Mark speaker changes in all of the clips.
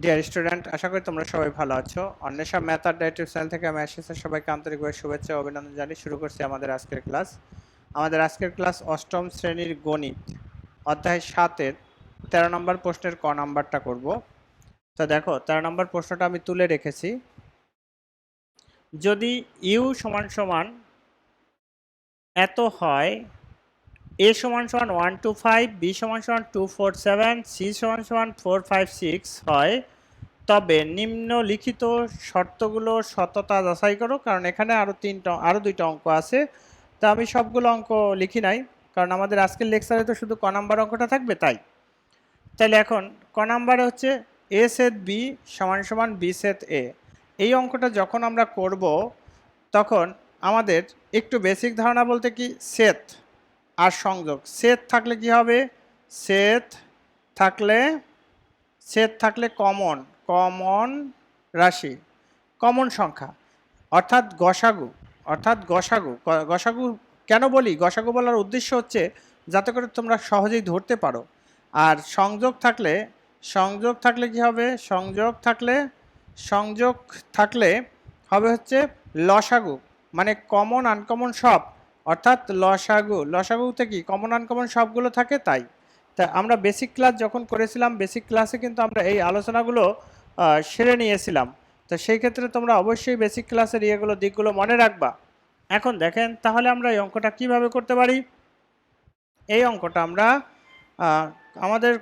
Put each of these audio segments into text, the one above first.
Speaker 1: Dear student, আশা করি তোমরা সবাই ভালো আছো। অন্বেষা ম্যাথ আড্ডা ইউটিউব চ্যানেল থেকে আমি আশিসের সবাইকে আন্তরিকভাবে শুভেচ্ছা ও অভিনন্দন জানিয়ে শুরু করছি আমাদের আজকের ক্লাস। আমাদের আজকের ক্লাস অষ্টম শ্রেণীর গণিত অধ্যায় 7-এর 13 নম্বর প্রশ্নের ক নাম্বারটা করব। তো দেখো, 13 নম্বর প্রশ্নটা আমি তুলে রেখেছি। যদি ইউ সমান সমান এত হয়, এ সমান সমান 125, বি সমান সমান 247, সি সমান সমান 456 হয়, তবে নিম্নলিখিত শর্তগুলো সততা যাচাই করো। কারণ এখানে আরো দুইটা অঙ্ক আছে, তা আমি সবগুলো অঙ্ক লিখি নাই, কারণ আমাদের আজকের লেকচারে তো শুধু ক নাম্বার অঙ্কটা থাকবে। তাইলে এখন ক নাম্বারে হচ্ছে এ সেট বি সমান সমান বি সেট এ। এই অঙ্কটা যখন আমরা করব তখন আমাদের একটু বেসিক ধারণা বলতে কি, সেট আর সংযোগ। সেট থাকলে কি হবে, সেট থাকলে কমন রাশি, কমন সংখ্যা, অর্থাৎ গসাগু কেন বলি? গসাগু বলার উদ্দেশ্য হচ্ছে যাতে করে তোমরা সহজেই ধরতে পারো। আর সংযোগ থাকলে কি হবে, সংযোগ থাকলে হবে হচ্ছে লসাগু, মানে কমন আনকমন সব, অর্থাৎ লসাগুতে কি কমন আনকমন সবগুলো থাকে। তা আমরা বেসিক ক্লাস যখন করেছিলাম, বেসিক ক্লাসে কিন্তু আমরা এই আলোচনাগুলো সেরে নিয়েছিলাম। তো সেই ক্ষেত্রে তোমরা অবশ্যই বেসিক ক্লাসের দিকগুলো মনে রাখবা। এখন দেখেন, তাহলে আমরা এই অঙ্কটা কিভাবে করতে পারি। এই অঙ্কটা আমরা আমাদের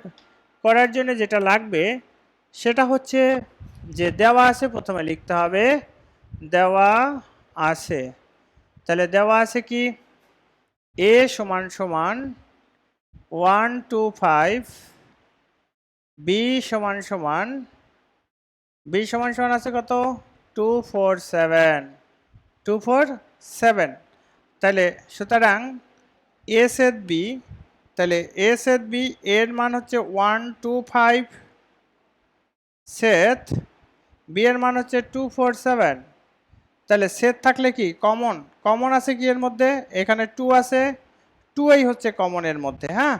Speaker 1: করার জন্য যেটা লাগবে সেটা হচ্ছে যে দেওয়া আছে, প্রথমে লিখতে হবে দেওয়া আছে। তাহলে দেওয়া আছে কি, এ সমান সমান 125, বি সমান সমান আছে কত, 247। তাহলে সুতরাং এ সেট বি, তাহলে এ সেট বি এর মান হচ্ছে 125, সেট বি এর মান হচ্ছে 247। তাহলে সেট থাকলে কি কমন আছে কি এর মধ্যে, এখানে 2 আছে, 2 হচ্ছে কমনের মধ্যে। হ্যাঁ,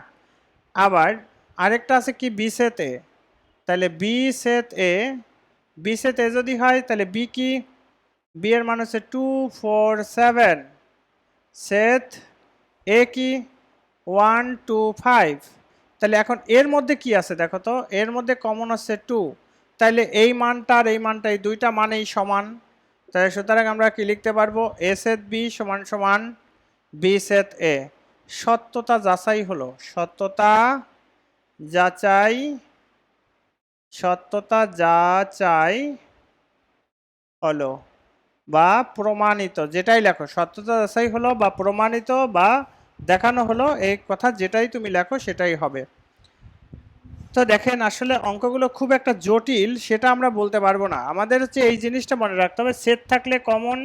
Speaker 1: আবার আরেকটা আছে কি, বি সেট এ। তাহলে বি সেট এ যদি হয় তাহলে বি কি, বি এর মান হচ্ছে 247, সেট এ কি 125। তাহলে এখন এর মধ্যে কি আছে দেখো তো, এর মধ্যে কমন হচ্ছে 2। তাহলে এই মানটা আর এই মানটা, এই দুইটা মানেই সমান। তাহলে সুতরাং আমরা কি লিখতে পারবো, এ সেট বি সমান সমান বি সেট এ। সত্যতা যাচাই হলো বা প্রমাণিত, যেটাই লেখো, সত্যতা যাচাই হলো বা প্রমাণিত বা দেখানো হলো, এই কথা যেটাই তুমি লেখো সেটাই হবে। তো দেখেন, আসলে অঙ্কগুলো খুব একটা জটিল সেটা আমরা বলতে পারবো না। আমাদের হচ্ছে এই জিনিসটা মনে রাখতে হবে, সেট থাকলে কমন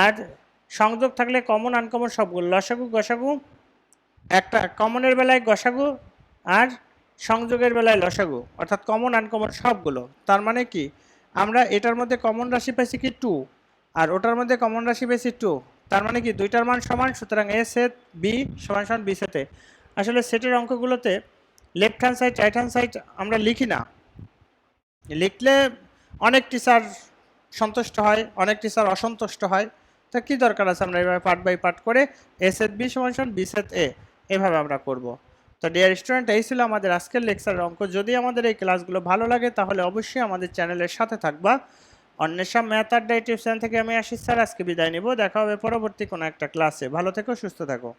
Speaker 1: আর সংযোগ থাকলে কমন আনকমন সবগুলো, লসাগু গসাগু, একটা কমনের বেলায় গসাগু আর সংযোগের বেলায় লসাগু, অর্থাৎ কমন আনকমন সবগুলো। তার মানে কি, আমরা এটার মধ্যে কমন রাশি পাইছি কি 2, আর ওটার মধ্যে কমন রাশি পাইছি 2। তার মানে কি দুইটার মান সমান, সুতরাং এ সেট বি সমান সমান বি সেটে। আসলে সেটের অঙ্কগুলোতে left hand side right hand side আমরা লিখি না, লিখলে অনেক টিচার সন্তুষ্ট হয়, অনেক টিচার অসন্তুষ্ট হয়। তা কি দরকার আছে আমরা এভাবে পার্ট বাই পার্ট করে এ সেট বি সমান সমান বি সেট এ এভাবে আমরা করব। তো ডিয়ার স্টুডেন্ট, এই ছিল আমাদের আজকের লেকচারের অঙ্ক। যদি আমাদের এই ক্লাসগুলো ভালো লাগে তাহলে অবশ্যই আমাদের চ্যানেলের সাথে থাকবা। অন্বেষা ম্যাথ আড্ডা ইউটিউব চ্যানেল থেকে আমি আশিস স্যার আজকে বিদায় নিব। দেখা হবে পরবর্তী কোনো একটা ক্লাসে। ভালো থেকো, সুস্থ থাকো।